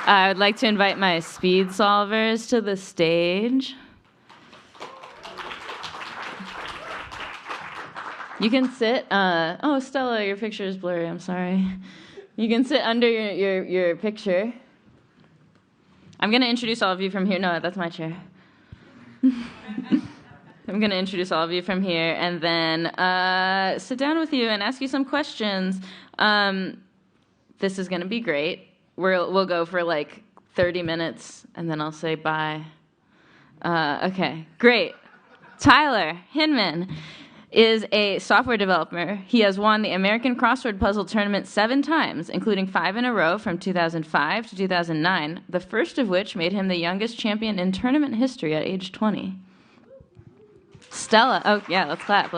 I would like to invite my speed solvers to the stage. You can sit. Oh, Stella, your picture is blurry. I'm sorry. You can sit under your picture. I'm going to introduce all of you from here. No, that's my chair. I'm going to introduce all of you from here and then sit down with you and ask you some questions. This is going to be great. We'll go for like 30 minutes, and then I'll say bye. Okay, great. Tyler Hinman is a software developer. He has won the American Crossword Puzzle Tournament 7 times, including 5 in a row from 2005 to 2009, the first of which made him the youngest champion in tournament history at age 20. Stella, oh yeah, let's clap.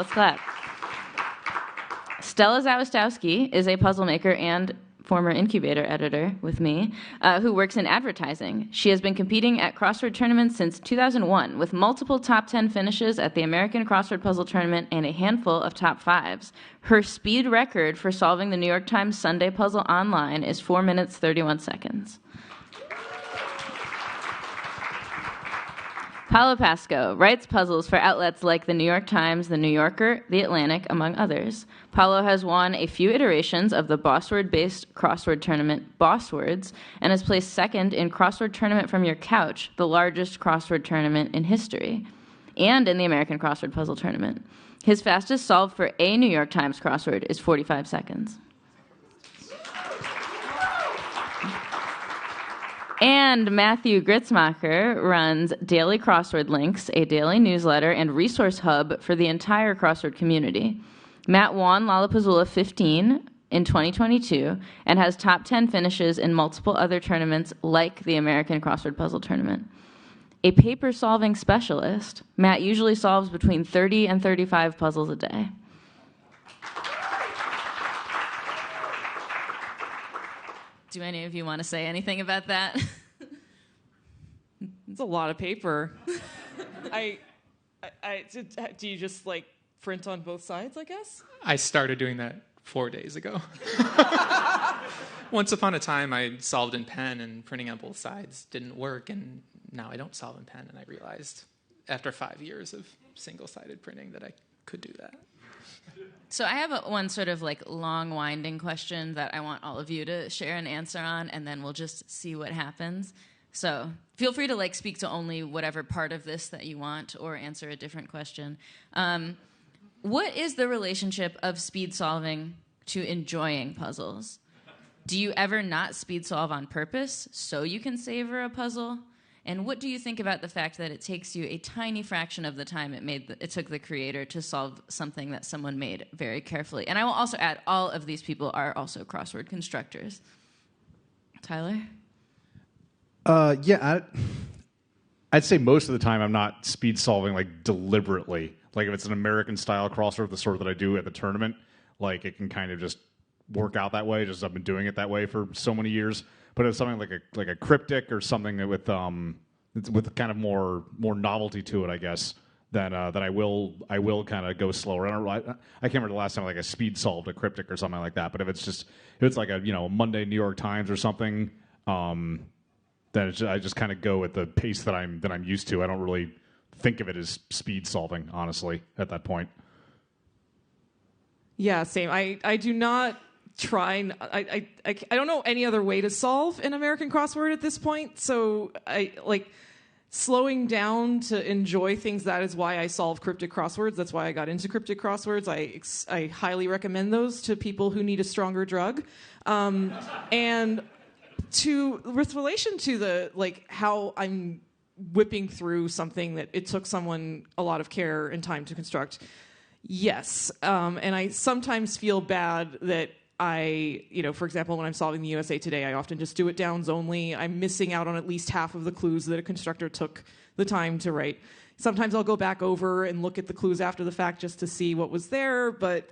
Stella Zawistowski is a puzzle maker and former incubator editor with me, who works in advertising. She has been competing at crossword tournaments since 2001, with multiple top 10 finishes at the American Crossword Puzzle Tournament and a handful of top 5s. Her speed record for solving the New York Times Sunday puzzle online is 4 minutes, 31 seconds. Paolo Pasco writes puzzles for outlets like the New York Times, the New Yorker, the Atlantic, among others. Paolo has won a few iterations of the Bossword-based crossword tournament, Bosswords, and has placed second in Crossword Tournament from Your Couch, the largest crossword tournament in history, and in the American Crossword Puzzle Tournament. His fastest solved for a New York Times crossword is 45 seconds. And Matthew Gritzmacher runs Daily Crossword Links, a daily newsletter and resource hub for the entire crossword community. Matt won Lollapuzzoola 15 in 2022 and has top 10 finishes in multiple other tournaments like the American Crossword Puzzle Tournament. A paper-solving specialist, Matt usually solves between 30 and 35 puzzles a day. Do any of you want to say anything about that? It's a lot of paper. Do you just like print on both sides, I guess? I started doing that 4 days ago. Once upon a time, I solved in pen, and printing on both sides didn't work, and now I don't solve in pen, and I realized after 5 years of single-sided printing that I could do that. So I have one sort of like long winding question that I want all of you to share an answer on, and then we'll just see what happens. So feel free to like speak to only whatever part of this that you want or answer a different question. What is the relationship of speed solving to enjoying puzzles? Do you ever not speed solve on purpose so you can savor a puzzle? And what do you think about the fact that it takes you a tiny fraction of the time it took the creator to solve something that someone made very carefully? And I will also add, all of these people are also crossword constructors. Tyler? I'd say most of the time I'm not speed solving like deliberately. Like if it's an American style crossword, the sort that I do at the tournament, like it can kind of just work out that way. Just I've been doing it that way for so many years. But it's something like a cryptic or something that with kind of more novelty to it, I guess. Then I will kind of go slower. I can't remember the last time like I speed solved a cryptic or something like that. But if it's like a Monday New York Times or something, then I just kind of go at the pace that I'm used to. I don't really think of it as speed solving, honestly, at that point. Yeah, same. I do not try. I don't know any other way to solve an American crossword at this point. So I like slowing down to enjoy things. That is why I solve cryptic crosswords. That's why I got into cryptic crosswords. I highly recommend those to people who need a stronger drug. And with relation to the like how I'm whipping through something that it took someone a lot of care and time to construct. Yes. And I sometimes feel bad that for example, when I'm solving the USA Today, I often just do it downs only. I'm missing out on at least half of the clues that a constructor took the time to write. Sometimes I'll go back over and look at the clues after the fact just to see what was there, but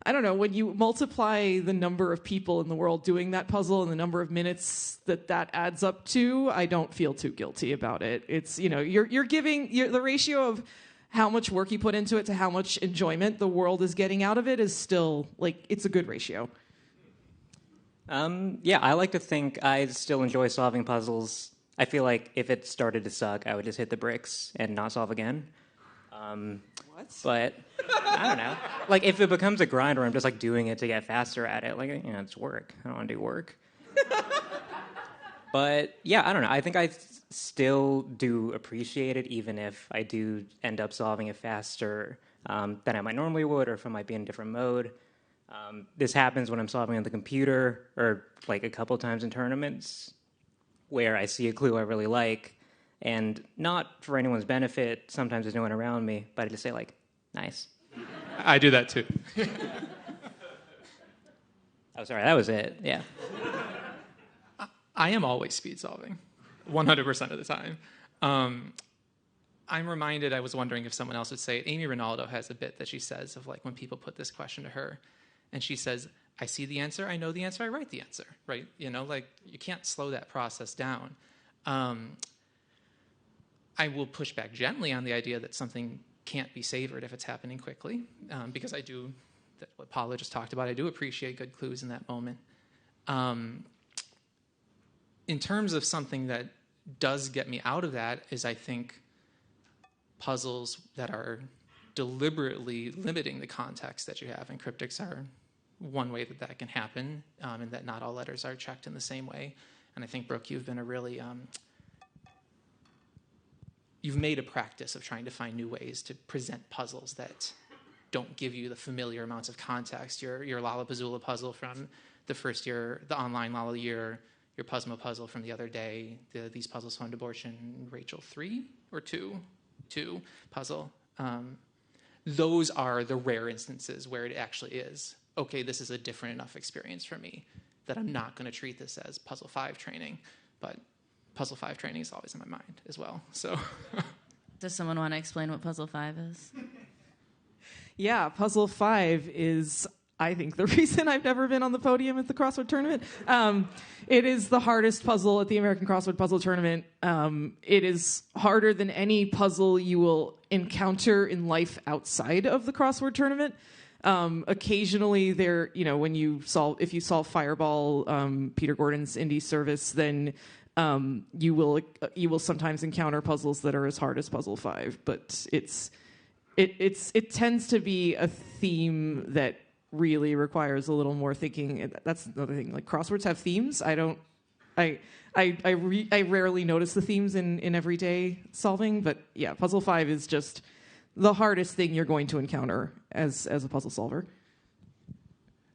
I don't know, when you multiply the number of people in the world doing that puzzle and the number of minutes that adds up to, I don't feel too guilty about it. It's, you're giving the ratio of how much work you put into it to how much enjoyment the world is getting out of it is still, like, it's a good ratio. Yeah, I like to think I still enjoy solving puzzles. I feel like if it started to suck, I would just hit the bricks and not solve again. What? But I don't know. Like, if it becomes a grind where I'm just like doing it to get faster at it, like, it's work. I don't want to do work. But yeah, I don't know. I think I still do appreciate it, even if I do end up solving it faster than I might normally would, or if I might be in a different mode. This happens when I'm solving on the computer, or like a couple times in tournaments, where I see a clue I really like, and not for anyone's benefit. Sometimes there's no one around me, but I just say like, "Nice." I do that too. Oh, sorry, that was it. Yeah. I am always speed solving, 100% of the time. I'm reminded, I was wondering if someone else would say it. Amy Ronaldo has a bit that she says of like when people put this question to her, and she says, I see the answer, I know the answer, I write the answer, right? Like you can't slow that process down. I will push back gently on the idea that something can't be savored if it's happening quickly, because I do, what Paolo just talked about, I do appreciate good clues in that moment. In terms of something that does get me out of that is, I think, puzzles that are deliberately limiting the context that you have, and cryptics are one way that can happen, and that not all letters are checked in the same way. And I think, Brooke, you've been a really... you've made a practice of trying to find new ways to present puzzles that don't give you the familiar amounts of context. Your Lollapuzzoola puzzle from the first year, the online Lolla year, your Puzzmo puzzle from the other day, These Puzzles Fund Abortion, Rachel 3 or 2 puzzle. Those are the rare instances where it actually is, okay, this is a different enough experience for me that I'm not going to treat this as Puzzle 5 training. But Puzzle 5 training is always in my mind as well. So, Does someone want to explain what Puzzle 5 is? Yeah, Puzzle 5 is, I think, the reason I've never been on the podium at the Crossword Tournament. It is the hardest puzzle at the American Crossword Puzzle Tournament. It is harder than any puzzle you will encounter in life outside of the Crossword Tournament. Occasionally, if you solve Fireball, Peter Gordon's indie service, then you will sometimes encounter puzzles that are as hard as Puzzle 5. But it tends to be a theme that really requires a little more thinking. That's another thing. Like, crosswords have themes. I rarely notice the themes in everyday solving, but yeah, Puzzle 5 is just the hardest thing you're going to encounter as a puzzle solver.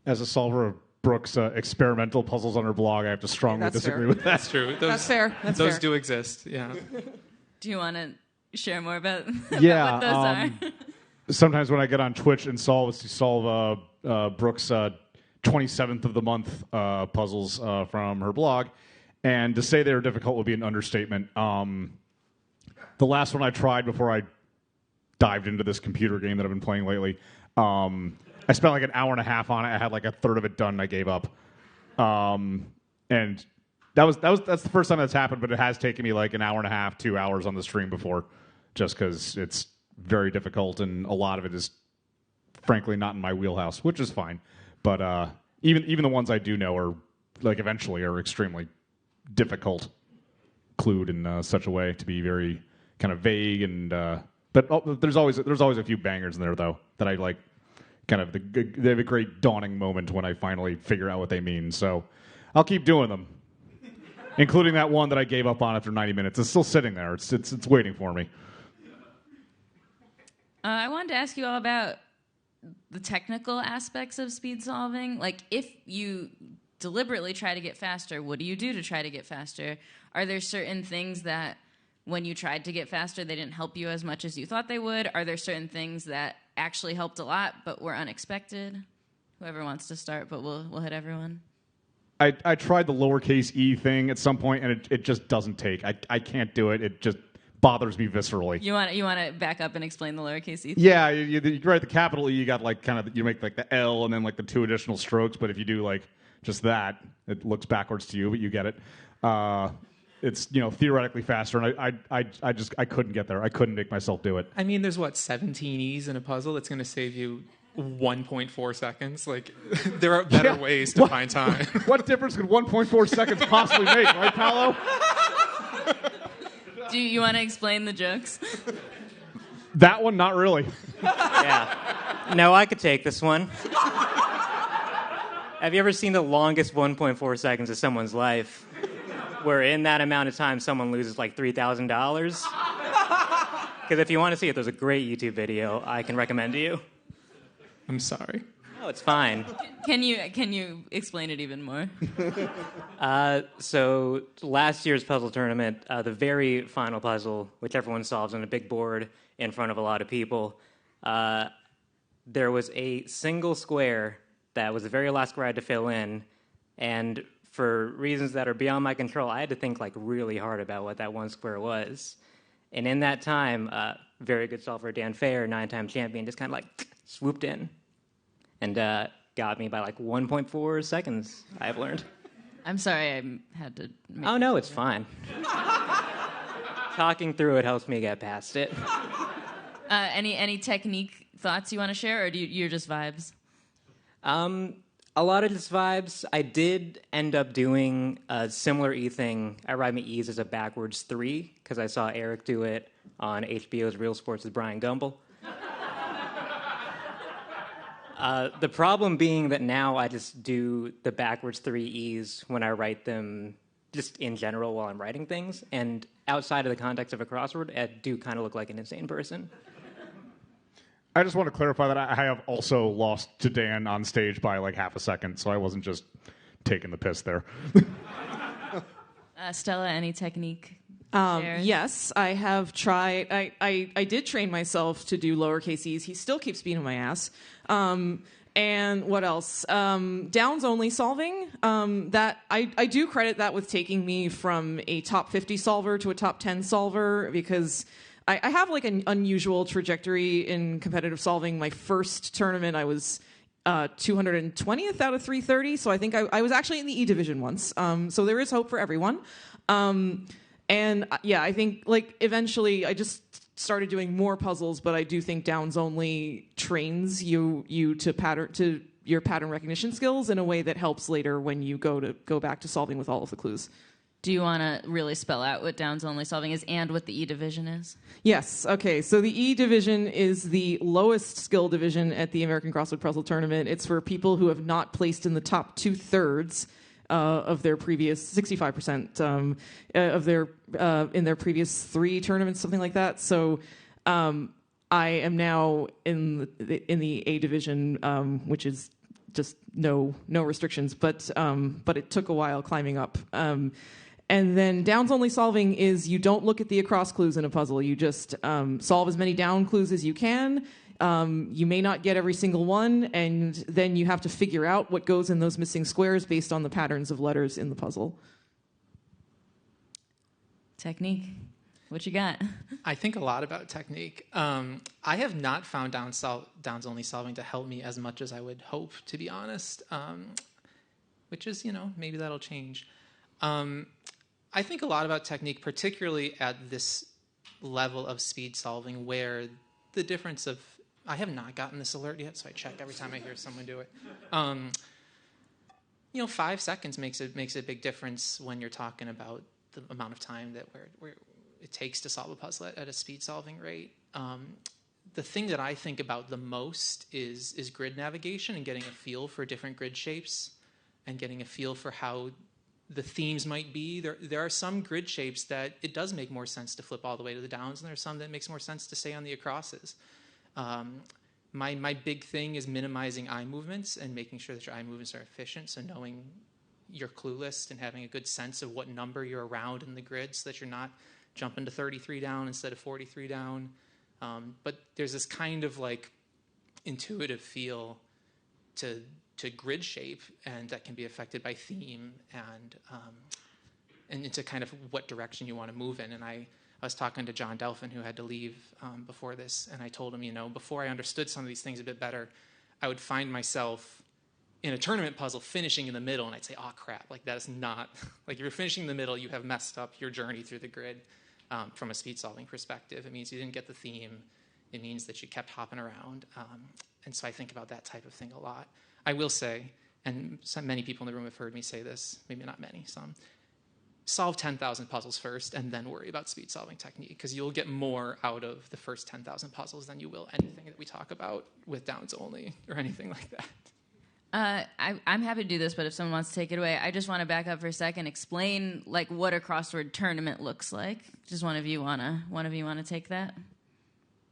As a solver of Brooke's experimental puzzles on her blog, I have to strongly disagree with that. That's true. That's fair. Those do exist, yeah. Do you want to share more about, yeah, what those are? Sometimes when I get on Twitch and solve Brooke's 27th of the month puzzles from her blog, and to say they're difficult would be an understatement. The last one I tried before I dived into this computer game that I've been playing lately, I spent like an hour and a half on it. I had like a third of it done, and I gave up. And that's the first time that's happened, but it has taken me like an hour and a half, 2 hours on the stream before, just because it's very difficult, and a lot of it is frankly not in my wheelhouse, which is fine. But even the ones I do know are like eventually are extremely difficult, clued in such a way to be very kind of vague, and but there's always a few bangers in there though that I like. Kind of they have a great dawning moment when I finally figure out what they mean. So I'll keep doing them, including that one that I gave up on after 90 minutes. It's still sitting there. It's waiting for me. I wanted to ask you all about the technical aspects of speed solving. Like, if you deliberately try to get faster, what do you do to try to get faster? Are there certain things that when you tried to get faster, they didn't help you as much as you thought they would? Are there certain things that actually helped a lot but were unexpected? Whoever wants to start, but we'll hit everyone. I tried the lowercase e thing at some point, and it just doesn't take. I can't do it. It just bothers me viscerally. You want to back up and explain the lowercase e thing? Yeah, you write the capital E, you got like kind of, you make like the L and then like the 2 additional strokes, but if you do like just that, it looks backwards to you, but you get it. It's theoretically faster, and I couldn't get there. I couldn't make myself do it. I mean, there's 17 E's in a puzzle that's going to save you 1.4 seconds. Like, there are better ways to find time. What difference could 1.4 seconds possibly make, right, Paolo? Do you want to explain the jokes? That one, not really. Yeah. No, I could take this one. Have you ever seen the longest 1.4 seconds of someone's life? Where in that amount of time, someone loses like $3,000? Because if you want to see it, there's a great YouTube video I can recommend to you. I'm sorry. Oh, it's fine. Can you explain it even more? So last year's puzzle tournament, the very final puzzle, which everyone solves on a big board in front of a lot of people, there was a single square that was the very last square I had to fill in, and for reasons that are beyond my control, I had to think like really hard about what that one square was. And in that time, very good solver Dan Fair, 9-time champion, just kind of like swooped in and got me by like 1.4 seconds, I've learned. I'm sorry I had to... Oh, no, it's fine. Talking through it helps me get past it. Any technique thoughts you want to share, or you're just vibes? A lot of just vibes. I did end up doing a similar E thing. I ride my E's as a backwards 3 because I saw Eric do it on HBO's Real Sports with Brian Gumbel. The problem being that now I just do the backwards 3 E's when I write them just in general while I'm writing things. And outside of the context of a crossword, I do kind of look like an insane person. I just want to clarify that I have also lost to Dan on stage by like half a second, so I wasn't just taking the piss there. Stella, any technique? Yes, I have tried. I did train myself to do lowercase e's. He still keeps beating my ass. And what else? Downs only solving. That I do credit that with taking me from a top 50 solver to a top 10 solver, because I have like an unusual trajectory in competitive solving. My first tournament, I was 220th out of 330, so I think I was actually in the E division once. So there is hope for everyone. And yeah, I think like eventually I just started doing more puzzles, but I do think Downs only trains you to your pattern recognition skills in a way that helps later when you go back to solving with all of the clues. Do you want to really spell out what Downs only solving is and what the E division is? Yes. Okay. So the E division is the lowest skill division at the American Crossword Puzzle Tournament. It's for people who have not placed in the top 2/3 of their previous 65% of their in their previous 3 tournaments, something like that. So I am now in the A division, which is just no restrictions, but it took a while climbing up. And then Downs only solving is you don't look at the across clues in a puzzle. You just solve as many down clues as you can. You may not get every single one, and then you have to figure out what goes in those missing squares based on the patterns of letters in the puzzle. Technique. What you got? I think a lot about technique. I have not found Downs only solving to help me as much as I would hope, to be honest, which is, maybe that'll change. I think a lot about technique, particularly at this level of speed solving, where the difference of... I have not gotten this alert yet, so I check every time I hear someone do it. 5 seconds makes a big difference when you're talking about the amount of time that where it takes to solve a puzzle at a speed solving rate. The thing that I think about the most is grid navigation and getting a feel for different grid shapes and getting a feel for how the themes might be. There are some grid shapes that it does make more sense to flip all the way to the downs, and there are some that it makes more sense to stay on the acrosses. My big thing is minimizing eye movements and making sure that your eye movements are efficient, so knowing your clue list and having a good sense of what number you're around in the grid so that you're not jumping to 33 down instead of 43 down. But there's this kind of like intuitive feel to grid shape, and that can be affected by theme and into kind of what direction you want to move in. And I was talking to John Delphin, who had to leave before this, and I told him, before I understood some of these things a bit better, I would find myself in a tournament puzzle finishing in the middle, and I'd say, oh, crap, like that is not... Like if you're finishing in the middle, you have messed up your journey through the grid from a speed-solving perspective. It means you didn't get the theme. It means that you kept hopping around. And so I think about that type of thing a lot. I will say, and many people in the room have heard me say this, maybe not many, some, solve 10,000 puzzles first and then worry about speed solving technique, because you'll get more out of the first 10,000 puzzles than you will anything that we talk about with downs only or anything like that. I'm happy to do this, but if someone wants to take it away, I just want to back up for a second, explain like what a crossword tournament looks like. Just one of you wanna take that?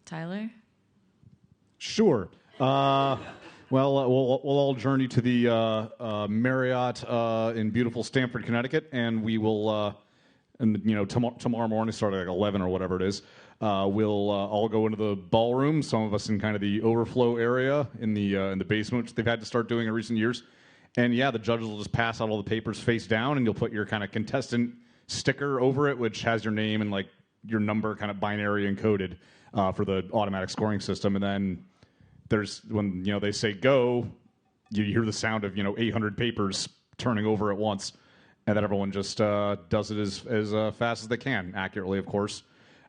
Tyler? Sure. Well, we'll all journey to the Marriott in beautiful Stamford, Connecticut, and we will, tomorrow morning, starting at like 11 or whatever it is, we'll all go into the ballroom. Some of us in kind of the overflow area in the basement, which they've had to start doing in recent years. And yeah, the judges will just pass out all the papers face down, and you'll put your kind of contestant sticker over it, which has your name and like your number kind of binary encoded for the automatic scoring system. And then there's when they say go, you hear the sound of 800 papers turning over at once, and then everyone just does it as fast as they can, accurately, of course.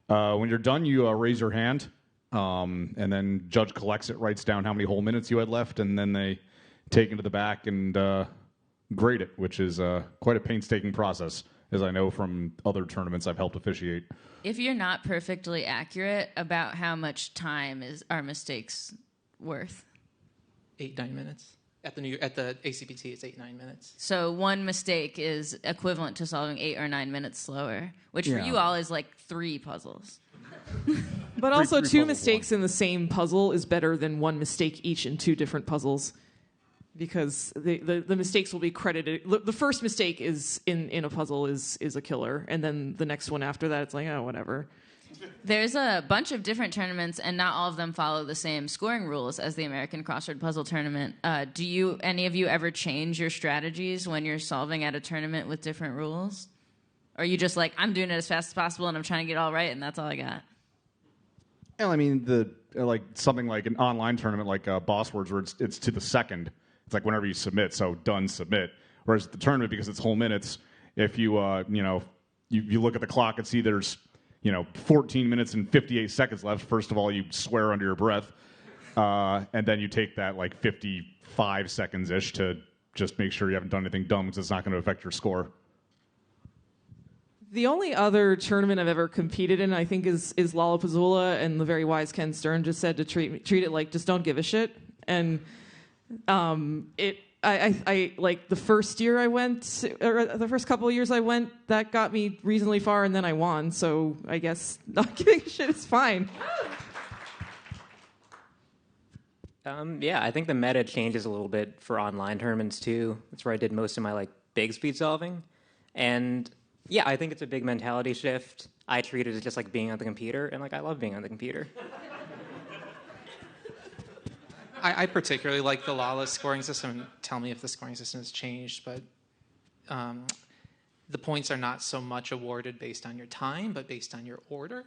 When you're done, you raise your hand, and then judge collects it, writes down how many whole minutes you had left, and then they take it to the back and grade it, which is quite a painstaking process, as I know from other tournaments I've helped officiate. If you're not perfectly accurate, about how much time are mistakes worth? 8-9 minutes. At the ACPT, it's 8-9 minutes. So one mistake is equivalent to solving 8 or 9 minutes slower, which for you all is like 3 puzzles. But also, three two puzzles, mistakes in the same puzzle is better than one mistake each in 2 different puzzles, because the mistakes will be credited. The first mistake is in a puzzle is a killer, and then the next one after that, it's like, oh, whatever. There's a bunch of different tournaments, and not all of them follow the same scoring rules as the American Crossword Puzzle Tournament. Do any of you ever change your strategies when you're solving at a tournament with different rules? Or are you just like, I'm doing it as fast as possible, and I'm trying to get it all right, and that's all I got? Well, I mean, something like an online tournament like Boss Words, where it's to the second. It's like whenever you submit, so done, submit. Whereas the tournament, because it's whole minutes, if you you look at the clock and see there's 14 minutes and 58 seconds left. First of all, you swear under your breath, and then you take that like 55 seconds-ish to just make sure you haven't done anything dumb, because it's not going to affect your score. The only other tournament I've ever competed in, I think, is Lollapuzzoola, and the very wise Ken Stern just said to treat it like just don't give a shit. And I like the first year I went, or the first couple of years I went, that got me reasonably far, and then I won. So I guess not giving a shit is fine. Yeah, I think the meta changes a little bit for online tournaments too. That's where I did most of my big speed solving, and yeah, I think it's a big mentality shift. I treat it as just like being on the computer, and I love being on the computer. I particularly like the Lala scoring system. Tell me if the scoring system has changed, but the points are not so much awarded based on your time, but based on your order.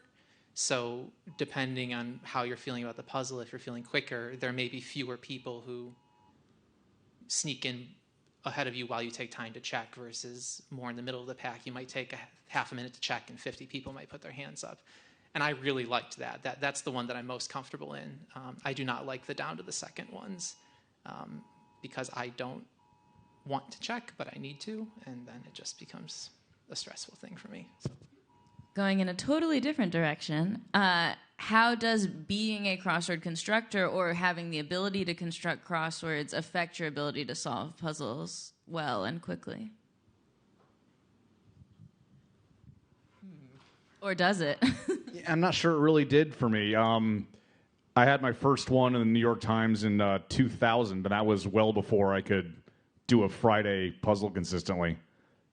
So depending on how you're feeling about the puzzle, if you're feeling quicker, there may be fewer people who sneak in ahead of you while you take time to check, versus more in the middle of the pack, you might take half a minute to check and 50 people might put their hands up. And I really liked that. That's the one that I'm most comfortable in. I do not like the down to the second ones, because I don't want to check, but I need to, and then it just becomes a stressful thing for me. So. Going in a totally different direction, how does being a crossword constructor or having the ability to construct crosswords affect your ability to solve puzzles well and quickly? Or does it? Yeah, I'm not sure it really did for me. I had my first one in the New York Times in 2000, but that was well before I could do a Friday puzzle consistently.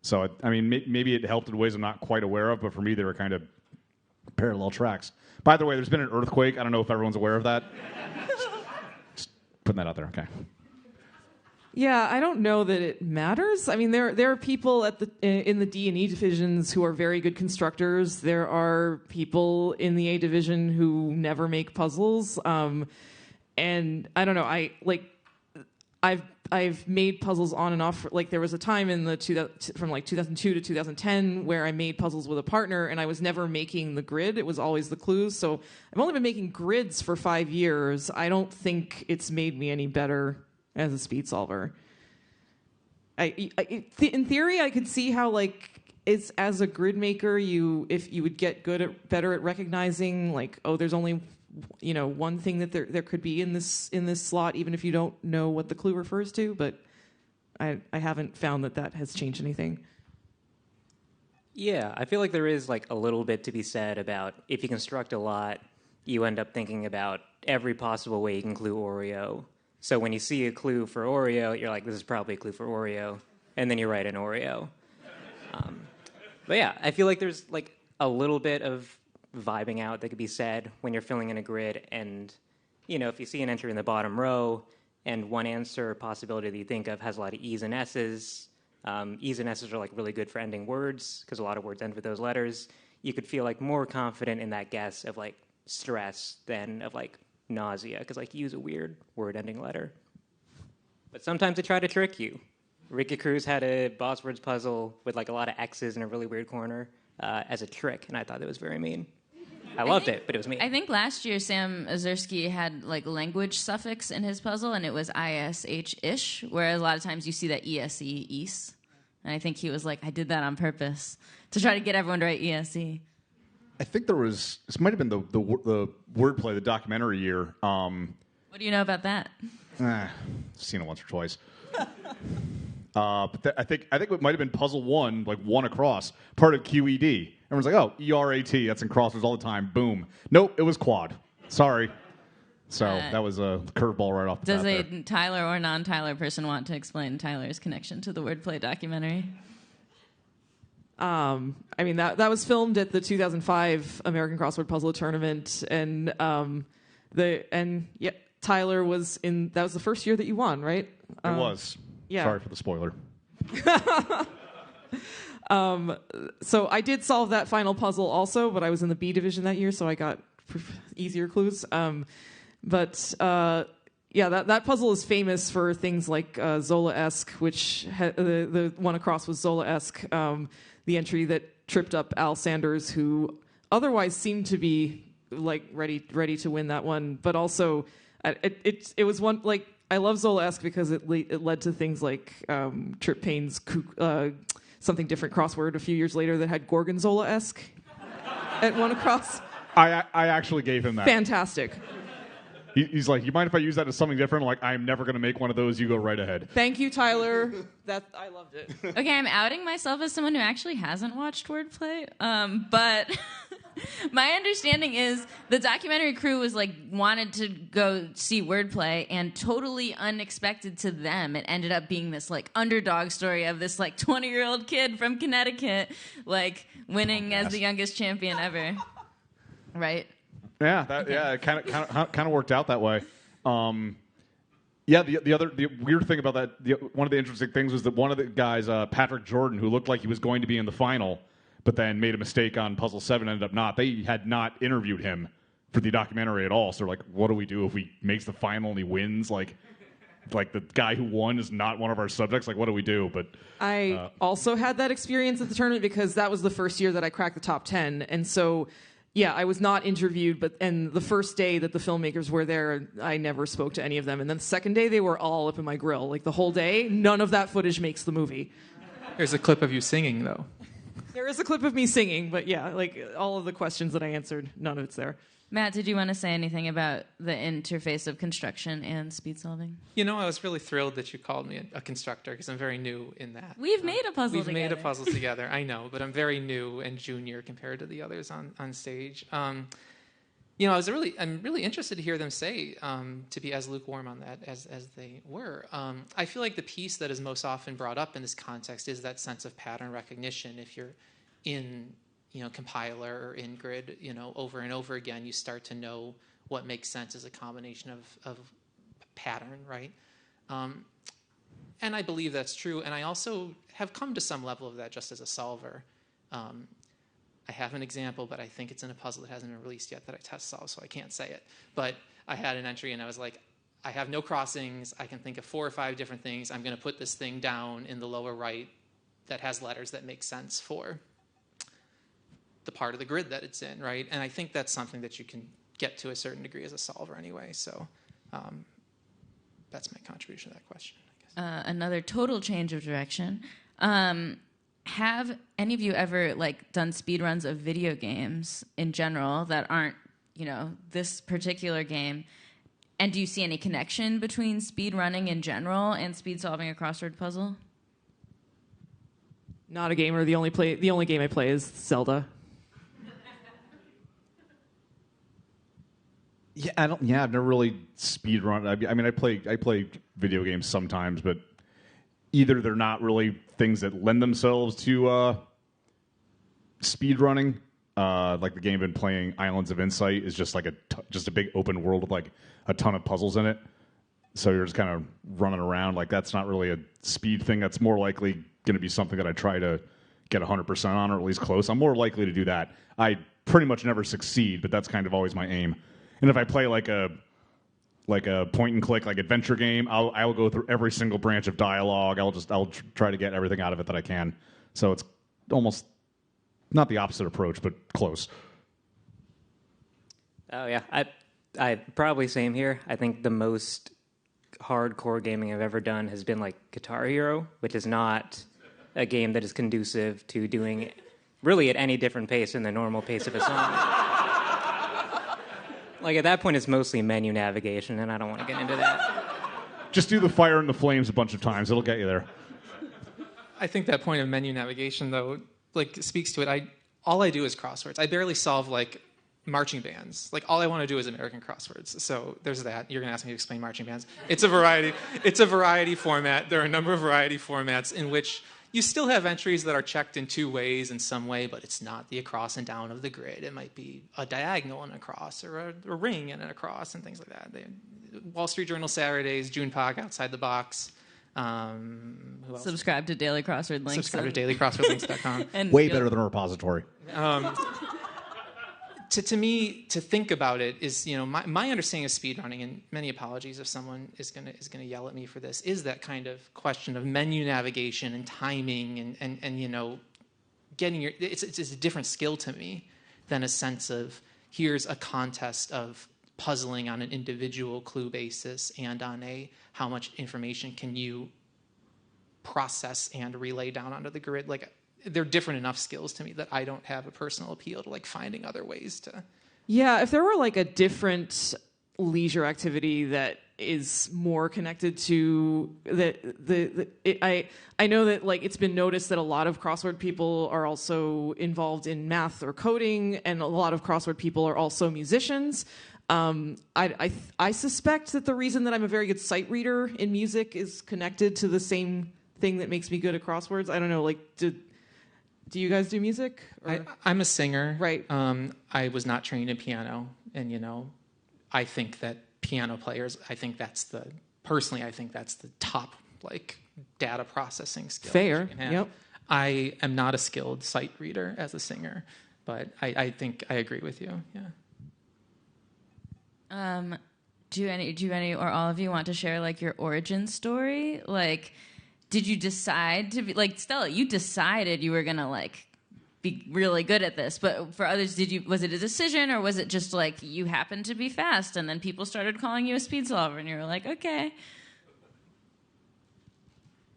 So, I mean, maybe it helped in ways I'm not quite aware of, but for me, they were kind of parallel tracks. By the way, there's been an earthquake. I don't know if everyone's aware of that. Just putting that out there. Okay. Yeah, I don't know that it matters. I mean, there are people in the D&E divisions who are very good constructors. There are people in the A division who never make puzzles. And I don't know. I've I've made puzzles on and off. Like there was a time in the from like 2002 to 2010 where I made puzzles with a partner, and I was never making the grid. It was always the clues. So I've only been making grids for 5 years. I don't think it's made me any better as a speed solver. In theory, I could see how like it's as a grid maker, if you would get better at recognizing like, oh, there's only one thing that there could be in this slot, even if you don't know what the clue refers to. But I haven't found that has changed anything. Yeah, I feel like there is like a little bit to be said about if you construct a lot, you end up thinking about every possible way you can clue Oreo. So when you see a clue for Oreo, you're like, this is probably a clue for Oreo, and then you write an Oreo. But yeah, I feel like there's like a little bit of vibing out that could be said when you're filling in a grid, and if you see an entry in the bottom row and one answer possibility that you think of has a lot of E's and S's, E's and S's are like really good for ending words because a lot of words end with those letters. You could feel like more confident in that guess of like stress than of like nausea, because like you use a weird word ending letter. But sometimes they try to trick you. Ricky Cruz had a boss words puzzle with like a lot of X's in a really weird corner as a trick, and I thought that was very mean. I loved it, but it was mean. I think last year Sam Ozerski had like language suffix in his puzzle, and it was ISH-ish, whereas a lot of times you see that ESE, EASE. And I think he was like, I did that on purpose to try to get everyone to write ESE. I think this might have been the wordplay, the documentary year. What do you know about that? Seen it once or twice. But I think it might have been puzzle 1, like 1 across, part of QED. Everyone's like, oh, ERAT, that's in crosswords all the time. Boom. Nope, it was quad. Sorry. So that was a curveball right off the bat. Does a Tyler or non-Tyler person want to explain Tyler's connection to the wordplay documentary? I mean, that was filmed at the 2005 American Crossword Puzzle Tournament, and Tyler was in. That was the first year that you won, right? It was. Yeah. Sorry for the spoiler. So I did solve that final puzzle also, but I was in the B division that year, so I got easier clues. That puzzle is famous for things like Zola-esque, which the one across was Zola-esque. The entry that tripped up Al Sanders, who otherwise seemed to be like ready to win that one, but also it was one like. I love Zola-esque because it led to things like Trip Payne's Something Different crossword a few years later that had Gorgonzola-esque at one across. I actually gave him that. Fantastic. He's like, you mind if I use that as something different? I'm like, I'm never going to make one of those. You go right ahead. Thank you, Tyler. I loved it. Okay, I'm outing myself as someone who actually hasn't watched wordplay, but my understanding is the documentary crew was like wanted to go see wordplay, and totally unexpected to them, it ended up being this like underdog story of this like 20-year-old kid from Connecticut like winning as the youngest champion ever. Right? Yeah, it kind of worked out that way. The weird thing about that, one of the interesting things was that one of the guys, Patrick Jordan, who looked like he was going to be in the final, but then made a mistake on Puzzle 7, ended up not. They had not interviewed him for the documentary at all. So they're like, what do we do if he makes the final and he wins? Like the guy who won is not one of our subjects. Like, what do we do? But I also had that experience at the tournament because that was the first year that I cracked the top 10. And so... yeah, I was not interviewed, and the first day that the filmmakers were there, I never spoke to any of them. And then the second day, they were all up in my grill. Like, the whole day, none of that footage makes the movie. There's a clip of you singing, though. There is a clip of me singing, but yeah, like, all of the questions that I answered, none of it's there. Matt, did you want to say anything about the interface of construction and speed solving? I was really thrilled that you called me a constructor because I'm very new in that. We've made a puzzle together. We've made a puzzle together, I know, but I'm very new and junior compared to the others on stage. I'm really interested to hear them say to be as lukewarm on that as they were. I feel like the piece that is most often brought up in this context is that sense of pattern recognition. If you're in compiler or in grid, over and over again, you start to know what makes sense as a combination of pattern, right? And I believe that's true. And I also have come to some level of that just as a solver. I have an example, but I think it's in a puzzle that hasn't been released yet that I test solved, so I can't say it. But I had an entry and I was like, I have no crossings. I can think of 4 or 5 different things. I'm going to put this thing down in the lower right that has letters that make sense for the part of the grid that it's in, right? And I think that's something that you can get to a certain degree as a solver anyway. So that's my contribution to that question, I guess. Another total change of direction. Have any of you ever done speed runs of video games in general that aren't, this particular game? And do you see any connection between speed running in general and speed solving a crossword puzzle? Not a gamer. The only game I play is Zelda. Yeah, I've never really speed run. I mean, I play video games sometimes, but either they're not really things that lend themselves to speed running. Like the game I've been playing, Islands of Insight, is just just a big open world with a ton of puzzles in it. So you're just kind of running around. That's not really a speed thing. That's more likely going to be something that I try to get 100% on, or at least close. I'm more likely to do that. I pretty much never succeed, but that's kind of always my aim. And if I play like a point and click adventure game, I will go through every single branch of dialogue. I'll try to get everything out of it that I can. So it's almost not the opposite approach, but close. Oh yeah, I probably same here. I think the most hardcore gaming I've ever done has been Guitar Hero, which is not a game that is conducive to doing really at any different pace than the normal pace of a song. At that point, it's mostly menu navigation, and I don't want to get into that. Just do the fire and the flames a bunch of times. It'll get you there. I think that point of menu navigation, though, speaks to it. All I do is crosswords. I barely solve marching bands. All I want to do is American crosswords. So there's that. You're going to ask me to explain marching bands. It's a variety. It's a variety format. There are a number of variety formats in which you still have entries that are checked in 2 ways in some way, but it's not the across and down of the grid. It might be a diagonal and a cross, or a ring and a cross, and things like that. Wall Street Journal Saturdays, June Pak, Outside the Box. Who else? Subscribe to Daily Crossword Links. Subscribe to dailycrosswordlinks.com. And Way better than a repository. To me, to think about it is, my understanding of speedrunning, and many apologies if someone is gonna yell at me for this, is that kind of question of menu navigation and timing and getting your. It's a different skill to me than a sense of here's a contest of puzzling on an individual clue basis and on a how much information can you process and relay down onto the grid. They're different enough skills to me that I don't have a personal appeal to finding other ways to. Yeah, if there were a different leisure activity that is more connected to I know that it's been noticed that a lot of crossword people are also involved in math or coding, and a lot of crossword people are also musicians. I suspect that the reason that I'm a very good sight reader in music is connected to the same thing that makes me good at crosswords. I don't know, do you guys do music? I'm a singer. Right. I was not trained in piano, and I think that piano players. I think that's the top data processing skill. Fair. Yep. I am not a skilled sight reader as a singer, but I think I agree with you. Yeah. Do any or all of you want to share your origin story? Did you decide to be Stella? You decided you were gonna be really good at this, but for others, was it a decision, or was it just you happened to be fast, and then people started calling you a speed solver, and you were okay?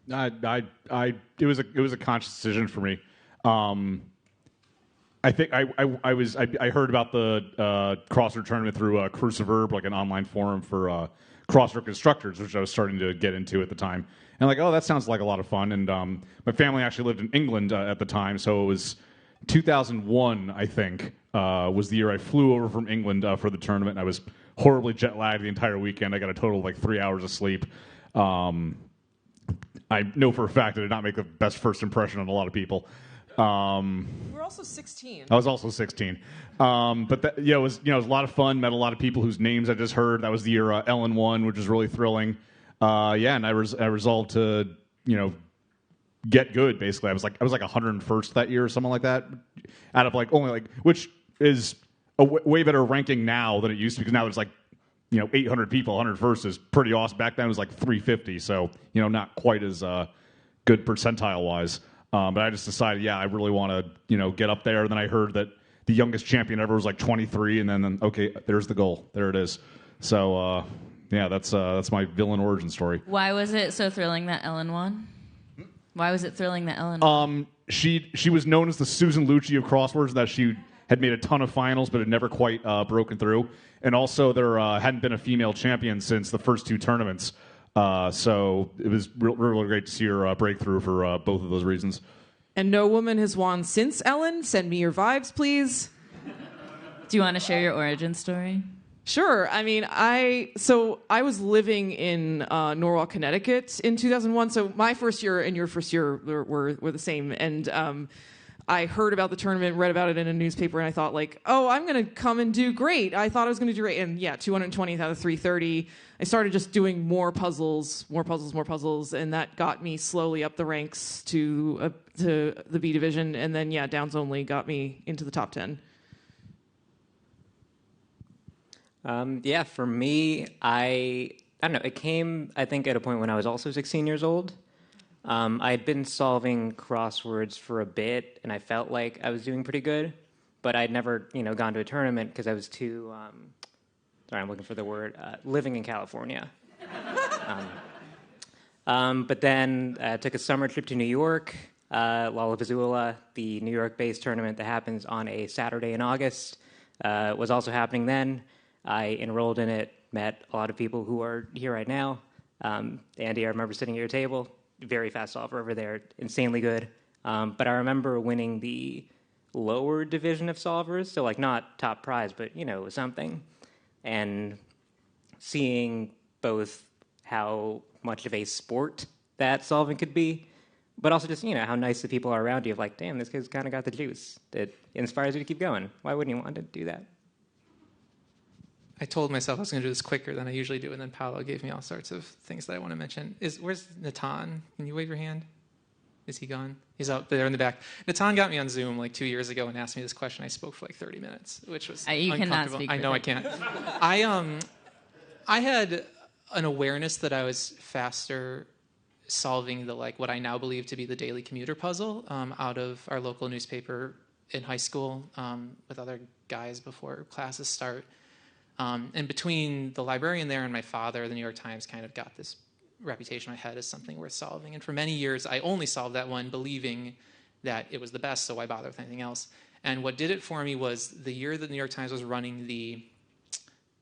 It was a conscious decision for me. I think I heard about the crossword tournament through Cruciverb, an online forum for crossword constructors, which I was starting to get into at the time. And that sounds like a lot of fun. And my family actually lived in England at the time, so it was 2001, I think, was the year I flew over from England for the tournament. And I was horribly jet lagged the entire weekend. I got a total of 3 hours of sleep. I know for a fact that I did not make the best first impression on a lot of people. You were also 16. I was also 16. But it was a lot of fun. Met a lot of people whose names I just heard. That was the year Ellen won, which was really thrilling. And I resolved to get good. Basically, I was 101st that year or something like that. Out of only which is a way better ranking now than it used to, because now there's 800 people, 100 first is pretty awesome. Back then it was like 350, so not quite as good percentile wise. But I just decided, I really want to get up there. And then I heard that the youngest champion ever was like 23, and then okay, there's the goal. There it is. So that's my villain origin story. Why was it so thrilling that Ellen won? Why was it thrilling that Ellen won? She was known as the Susan Lucci of crosswords, that she had made a ton of finals but had never quite broken through. And also there hadn't been a female champion since the first 2 tournaments. So it was really great to see her break through for both of those reasons. And no woman has won since Ellen. Send me your vibes, please. Do you want to share your origin story? Sure. I mean, I was living in Norwalk, Connecticut in 2001. So my first year and your first year were the same. And I heard about the tournament, read about it in a newspaper, and I thought, I'm going to come and do great. I thought I was going to do great. And 220th out of 330. I started just doing more puzzles, and that got me slowly up the ranks to the B division. And then, Downs only got me into the top 10. For me, I don't know. It came, I think, at a point when I was also 16 years old. I had been solving crosswords for a bit, and I felt like I was doing pretty good, but I'd never, gone to a tournament because I was too, I'm looking for the word, living in California. But then I took a summer trip to New York, Lollapuzzoola, the New York-based tournament that happens on a Saturday in August, was also happening then. I enrolled in it, met a lot of people who are here right now. Andy, I remember sitting at your table. Very fast solver over there, insanely good. But I remember winning the lower division of solvers, so not top prize, but it was something. And seeing both how much of a sport that solving could be, but also just how nice the people are around you. Of damn, this kid's kind of got the juice. It inspires you to keep going. Why wouldn't you want to do that? I told myself I was going to do this quicker than I usually do, and then Paolo gave me all sorts of things that I want to mention. Where's Natan? Can you wave your hand? Is he gone? He's out there in the back. Natan got me on Zoom 2 years ago and asked me this question. I spoke for 30 minutes, which was you uncomfortable. Cannot speak. I know I can't. I had an awareness that I was faster solving the what I now believe to be the Daily Commuter puzzle out of our local newspaper in high school with other guys before classes start. And between the librarian there and my father, the New York Times kind of got this reputation in my head as something worth solving. And for many years, I only solved that one, believing that it was the best, so why bother with anything else? And what did it for me was the year that the New York Times was running the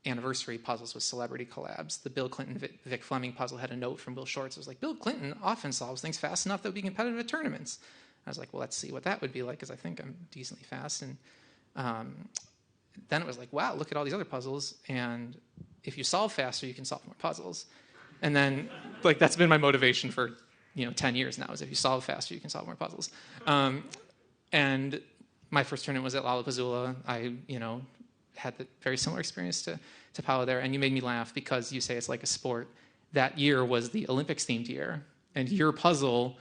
anniversary puzzles with celebrity collabs. The Bill Clinton, Vic Fleming puzzle had a note from Will Shortz. It was Bill Clinton often solves things fast enough that would be competitive at tournaments. I was well, let's see what that would be like, because I think I'm decently fast. And then it was wow, look at all these other puzzles, and if you solve faster, you can solve more puzzles. And then, that's been my motivation for, 10 years now, is if you solve faster, you can solve more puzzles. And my first tournament was at Lollapuzzoola. I, had the very similar experience to Paolo there, and you made me laugh because you say it's like a sport. That year was the Olympics-themed year, and your puzzle,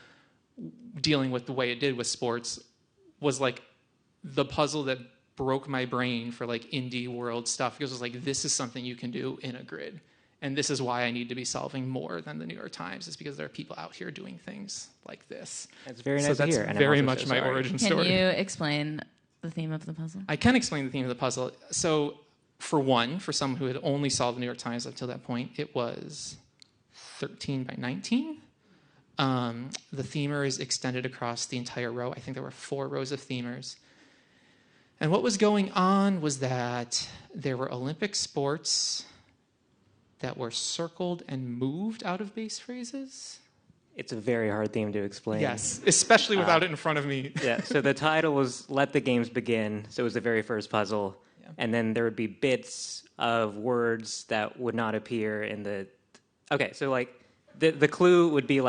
dealing with the way it did with sports, was the puzzle that broke my brain for indie world stuff, because it was this is something you can do in a grid, and this is why I need to be solving more than the New York Times, is because there are people out here doing things like this. That's very nice to hear. That's very much my origin story. Can you explain the theme of the puzzle? I can explain the theme of the puzzle. So for someone who had only solved the New York Times up till that point, it was 13 by 19. The themer is extended across the entire row. I think there were 4 rows of themers. And what was going on was that there were Olympic sports that were circled and moved out of base phrases. It's a very hard theme to explain. Yes, especially without it in front of me. Yeah, so the title was Let the Games Begin. So it was the very first puzzle. Yeah. And then there would be bits of words that would not appear in the... Okay, so the clue would be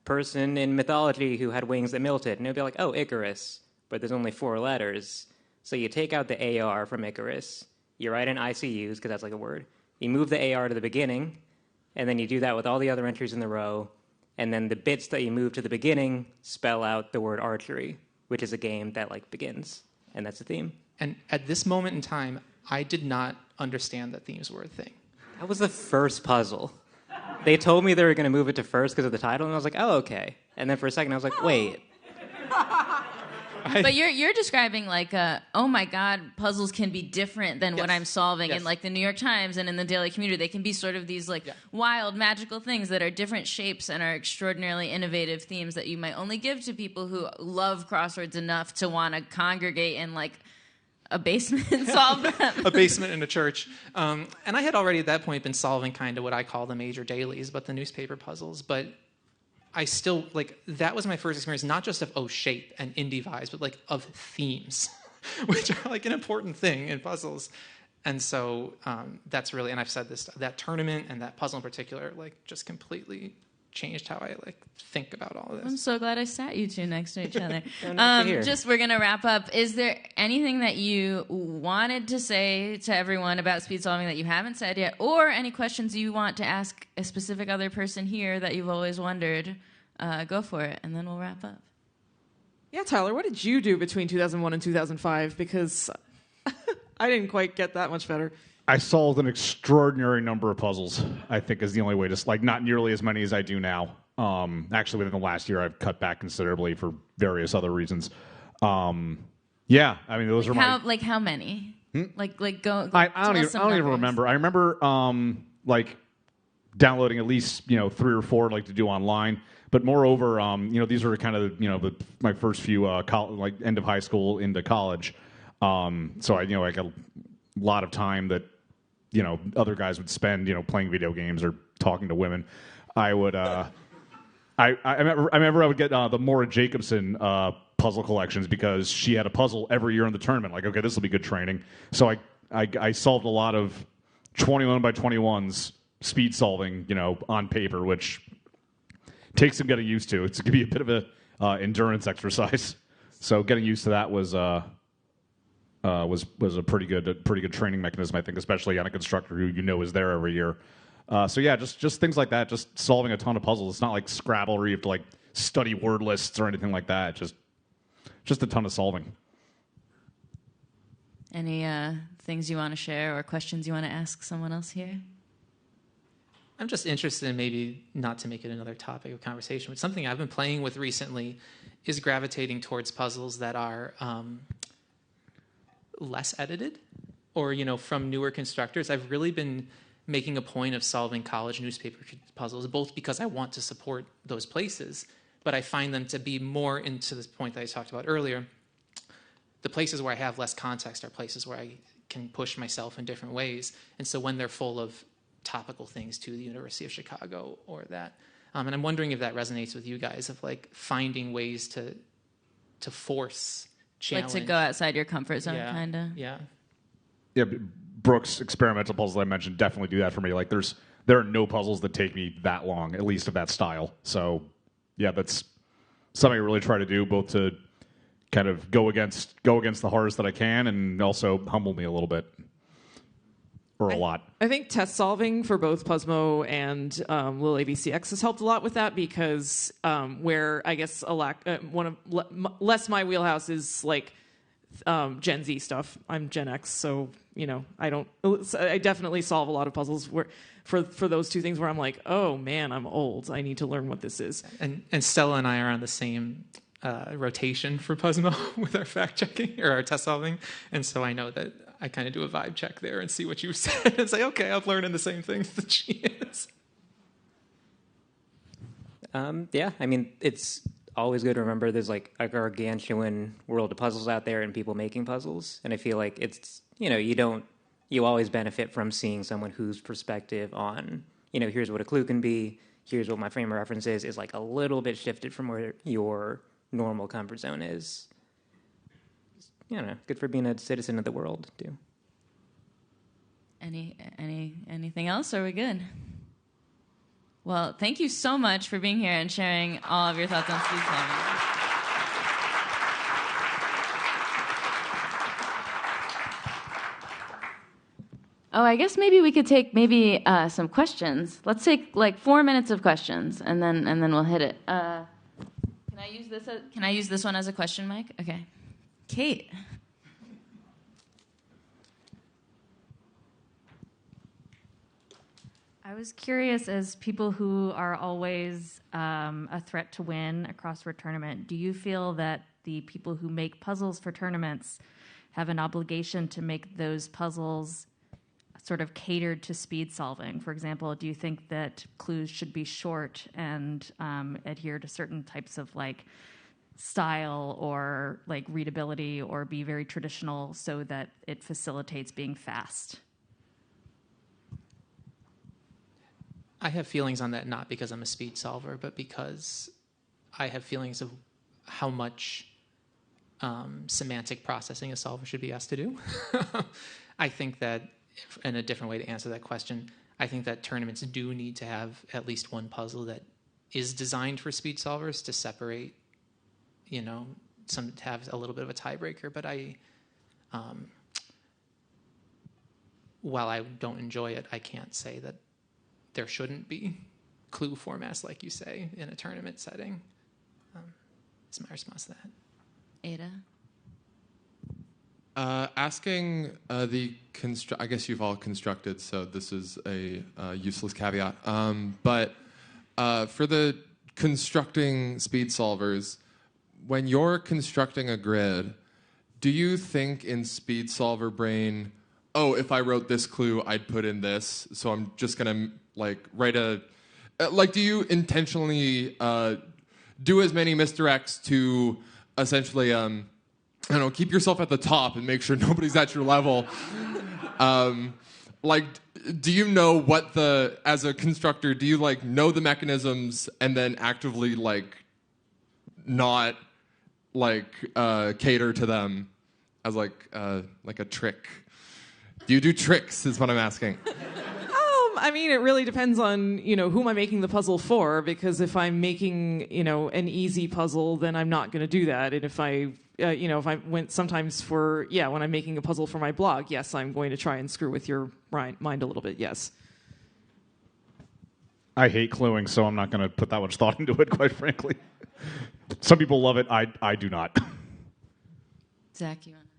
person in mythology who had wings that melted. And it would be oh, Icarus. But there's only 4 letters. So you take out the AR from Icarus, you write in ICUs, because that's a word. You move the AR to the beginning, and then you do that with all the other entries in the row, and then the bits that you move to the beginning spell out the word archery, which is a game that begins, and that's the theme. And at this moment in time, I did not understand that themes were a thing. That was the first puzzle. They told me they were going to move it to first because of the title, and I was like, oh, okay. And then for a second, I was like, wait. But you're describing like, oh my God, puzzles can be different than what I'm solving. Yes. In like the New York Times and in the Daily Commuter, they can be sort of these like wild, magical things that are different shapes and are extraordinarily innovative themes that you might only give to people who love crosswords enough to want to congregate in like a basement and solve them. A basement in a church. And I had already at that point been solving kind of what I call the major dailies, but the newspaper puzzles. But I still, like, that was my first experience, not just of, shape and indie vibes, but, like, of themes, which are, like, an important thing in puzzles. And so that's really, and I've said this, that tournament and that puzzle in particular, like, just completely changed how I, like, think about all of this. I'm so glad I sat you two next to each other. Here. Just, we're going to wrap up. Is there anything that you wanted to say to everyone about speed solving that you haven't said yet, or any questions you want to ask a specific other person here that you've always wondered? Go for it, and then we'll wrap up. Yeah, Tyler, what did you do between 2001 and 2005? Because I didn't quite get that much better. I solved an extraordinary number of puzzles, I think is the only way to, like, not nearly as many as I do now. Actually, within the last year, I've cut back considerably for various other reasons. Yeah, I mean, those are my... Like, how many? Like go I don't even remember. I remember, like, downloading at least, 3 or 4, like, to do online. But moreover, these are kind of, my first few, like, end of high school into college. So I got a lot of time that, other guys would spend, playing video games or talking to women. I would, I remember I would get the Maura Jacobson puzzle collections because she had a puzzle every year in the tournament. Like, okay, this will be good training. So I solved a lot of 21 by 21s speed solving, on paper, which takes some getting used to. It's going to be a bit of a endurance exercise. So getting used to that was a pretty good training mechanism, I think, especially on a constructor who is there every year. So yeah, just things like that, just solving a ton of puzzles. It's not like Scrabble where you have to like study word lists or anything like that. Just a ton of solving. Any things you want to share or questions you want to ask someone else here? I'm just interested in, maybe not to make it another topic of conversation, but something I've been playing with recently is gravitating towards puzzles that are less edited or, from newer constructors. I've really been making a point of solving college newspaper puzzles, both because I want to support those places, but I find them to be more into this point that I talked about earlier. The places where I have less context are places where I can push myself in different ways. And so when they're full of topical things to the University of Chicago or that, and I'm wondering if that resonates with you guys, of like finding ways to force challenge. Like to go outside your comfort zone, kind of. Yeah. Yeah, Brooks' experimental puzzles I mentioned definitely do that for me. Like there are no puzzles that take me that long, at least of that style. So yeah, that's something I really try to do, both to kind of go against the hardest that I can and also humble me a little bit. Or a lot. I think test solving for both Puzzmo and Lil ABCX has helped a lot with that because where I guess less my wheelhouse is like Gen Z stuff. I'm Gen X, so I definitely solve a lot of puzzles where for those two things where I'm like, oh man, I'm old. I need to learn what this is. And Stella and I are on the same rotation for Puzzmo with our fact checking or our test solving, and so I know that I kind of do a vibe check there and see what you said and say, okay, I'm learning the same things that she is. Yeah, I mean, it's always good to remember there's like a gargantuan world of puzzles out there and people making puzzles. And I feel like it's, you always benefit from seeing someone whose perspective on, here's what a clue can be, here's what my frame of reference is like a little bit shifted from where your normal comfort zone is. Good for being a citizen of the world, too. Anything else? Or are we good? Well, thank you so much for being here and sharing all of your thoughts on speed solving. Oh, I guess maybe we could take some questions. Let's take like 4 minutes of questions, and then we'll hit it. Can I use this one as a question mic? Okay. Kate. I was curious, as people who are always a threat to win a crossword tournament, do you feel that the people who make puzzles for tournaments have an obligation to make those puzzles sort of catered to speed solving? For example, do you think that clues should be short and adhere to certain types of like style or like readability, or be very traditional so that it facilitates being fast? I have feelings on that, not because I'm a speed solver, but because I have feelings of how much semantic processing a solver should be asked to do. I think that, and a different way to answer that question, I think that tournaments do need to have at least one puzzle that is designed for speed solvers to separate, some to have a little bit of a tiebreaker. But while I don't enjoy it, I can't say that there shouldn't be clue formats, like you say, in a tournament setting. That's my response to that. Ada? Asking I guess you've all constructed, so this is a useless caveat. But for the constructing speed solvers, when you're constructing a grid, do you think in speed solver brain, oh, if I wrote this clue, I'd put in this, so I'm just gonna write a... do you intentionally do as many misdirects to essentially... keep yourself at the top and make sure nobody's at your level. Do you know what as a constructor, do you know the mechanisms and then actively not cater to them as a trick? Do you do tricks is what I'm asking. I mean, it really depends on, who am I making the puzzle for, because if I'm making, an easy puzzle, then I'm not going to do that. And if I went sometimes when I'm making a puzzle for my blog, yes, I'm going to try and screw with your mind a little bit, yes. I hate cluing, so I'm not going to put that much thought into it, quite frankly. Some people love it. I do not. Zach, you want to?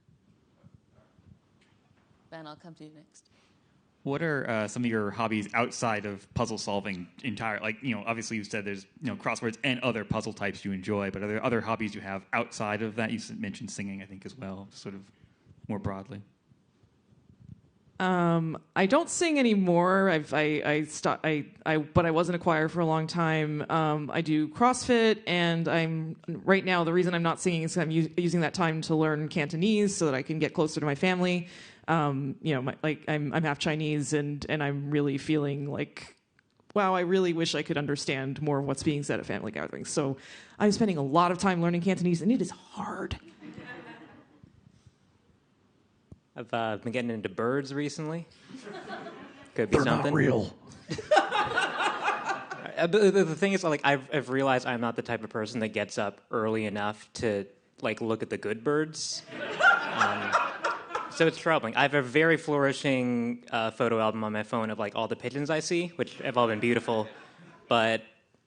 Ben, I'll come to you next. What are some of your hobbies outside of puzzle solving obviously you said there's, crosswords and other puzzle types you enjoy, but are there other hobbies you have outside of that? You mentioned singing, I think, as well, sort of more broadly. I don't sing anymore. I stopped, but I was in a choir for a long time. I do CrossFit, and right now, the reason I'm not singing is I'm using that time to learn Cantonese so that I can get closer to my family. I'm half Chinese, and I'm really feeling wow, I really wish I could understand more of what's being said at family gatherings. So I'm spending a lot of time learning Cantonese, and it is hard. I've been getting into birds recently. Could be They're something. not real. The thing is, I've realized I'm not the type of person that gets up early enough to look at the good birds. So it's troubling. I have a very flourishing photo album on my phone of all the pigeons I see, which have all been beautiful. But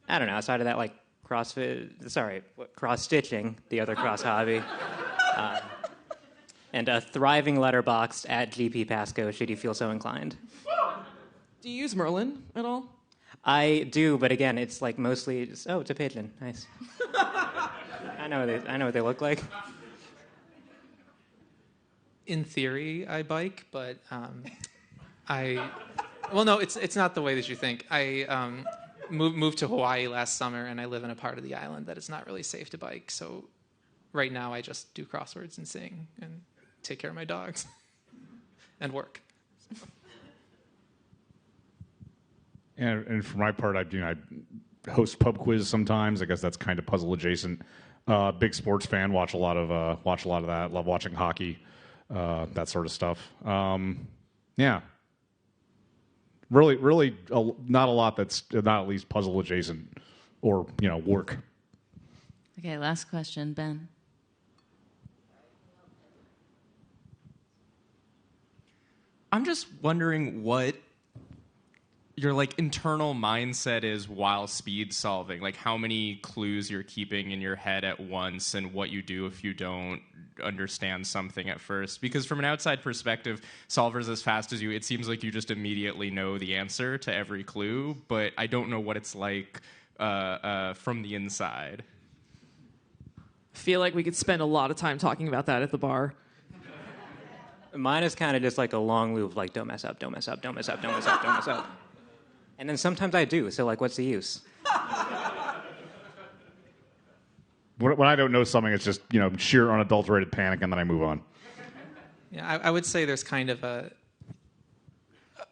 I don't know. Outside of that, cross-stitching, the other cross hobby, and a thriving letterboxd at GP Pasco, should you feel so inclined. Do you use Merlin at all? I do, but again, it's mostly it's a pigeon. Nice. I know what they look like. In theory, I bike, but it's not the way that you think. I moved to Hawaii last summer, and I live in a part of the island that it's not really safe to bike. So right now, I just do crosswords and sing and take care of my dogs and work. And for my part, I host pub quiz sometimes. I guess that's kind of puzzle adjacent. Big sports fan. Watch a lot of that. Love watching hockey. That sort of stuff. Yeah. Really not a lot that's not at least puzzle adjacent or, work. Okay, last question, Ben. I'm just wondering what your internal mindset is while speed solving, how many clues you're keeping in your head at once and what you do if you don't understand something at first. Because from an outside perspective, solvers as fast as you, it seems like you just immediately know the answer to every clue, but I don't know what it's like from the inside. I feel like we could spend a lot of time talking about that at the bar. Mine is kind of just like a long loop, like don't mess up, don't mess up, don't mess up, don't mess up, don't mess up. And then sometimes I do, so like what's the use? When I don't know something, it's just sheer unadulterated panic, and then I move on. Yeah, I would say there's kind of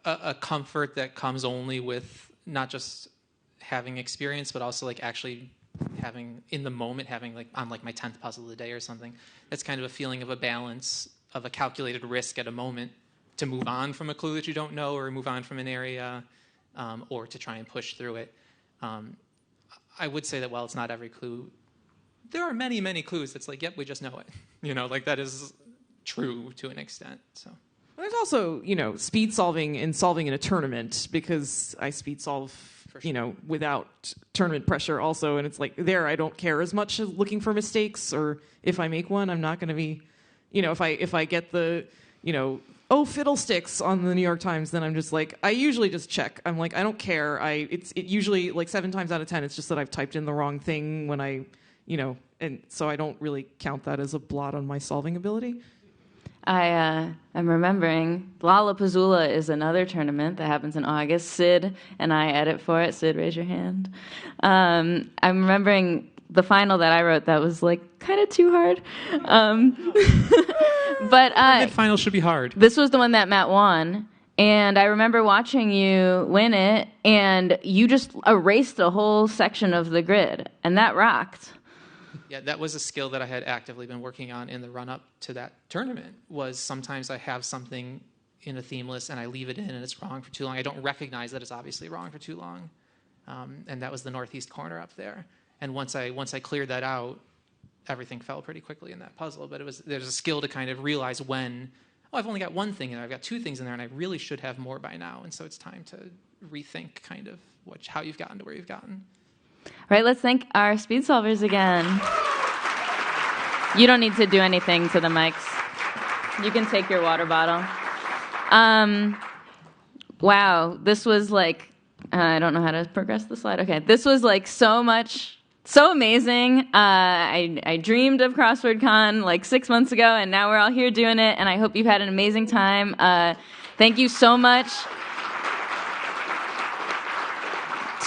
a comfort that comes only with not just having experience, but also like actually having in the moment, having like on like my 10th puzzle of the day or something. That's kind of a feeling of a balance of a calculated risk at a moment to move on from a clue that you don't know, or move on from an area, or to try and push through it. I would say that while it's not every clue, there are many, many clues that's like, yep, we just know it. Like that is true to an extent. So there's also, speed solving and solving in a tournament, because I speed solve, without tournament pressure also. And it's like there, I don't care as much as looking for mistakes, or if I make one, I'm not going to be, if I get the, oh, fiddlesticks on the New York Times, then I'm just like, I usually just check. I'm like, I don't care. It usually like 7 times out of 10, it's just that I've typed in the wrong thing when I, and so I don't really count that as a blot on my solving ability. I'm remembering Lollapuzzoola is another tournament that happens in August. Sid and I edit for it. Sid, raise your hand. I'm remembering the final that I wrote that was like kind of too hard. But mid-final should be hard. This was the one that Matt won. And I remember watching you win it, and you just erased a whole section of the grid, and that rocked. Yeah, that was a skill that I had actively been working on in the run-up to that tournament, was sometimes I have something in a theme list and I leave it in and it's wrong for too long. I don't recognize that it's obviously wrong for too long. And that was the northeast corner up there. And once I cleared that out, everything fell pretty quickly in that puzzle. But there's a skill to kind of realize when, I've only got one thing in there, I've got 2 things in there, and I really should have more by now. And so it's time to rethink kind of how you've gotten to where you've gotten. All right, let's thank our speed solvers again. You don't need to do anything to the mics. You can take your water bottle. Wow, this was like, I don't know how to progress the slide. Okay, this was like so amazing. I dreamed of Crossword Con like 6 months ago, and now we're all here doing it, and I hope you've had an amazing time. Thank you so much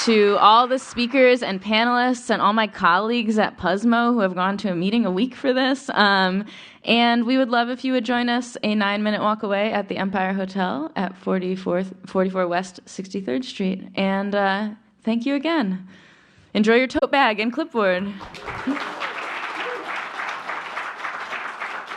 to all the speakers and panelists and all my colleagues at Puzzmo who have gone to a meeting a week for this. And we would love if you would join us a 9-minute walk away at the Empire Hotel at 44 West 63rd Street. And thank you again. Enjoy your tote bag and clipboard.